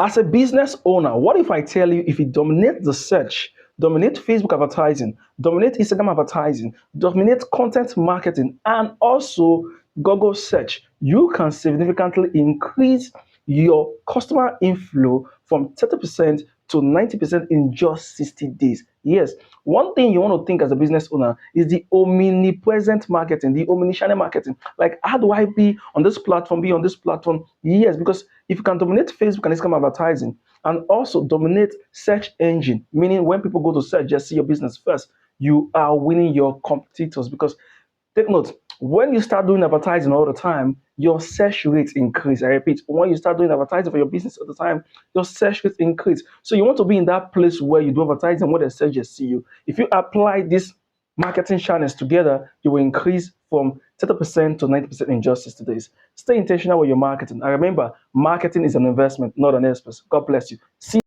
As a business owner, what if I tell you if you dominate the search, dominate Facebook advertising, dominate Instagram advertising, dominate content marketing, and also Google search, you can significantly increase your customer inflow from 30% to 90% in just 60 days. Yes, one thing you want to think as a business owner is the omnipresent marketing, the omnichannel marketing. Like, how do I be on this platform, be on this platform? Yes, because if you can dominate Facebook and Instagram advertising and also dominate search engine, meaning when people go to search, just see your business first, you are winning your competitors. Because take note, when you start doing advertising all the time, your search rates increase. I repeat, when you start doing advertising for your business all the time, your search rates increase. So you want to be in that place where you do advertising, where the searchers see you. If you apply these marketing channels together, you will increase from 30% to 90% in just 60 days. Stay intentional with your marketing. And remember, marketing is an investment, not an expense. God bless you. See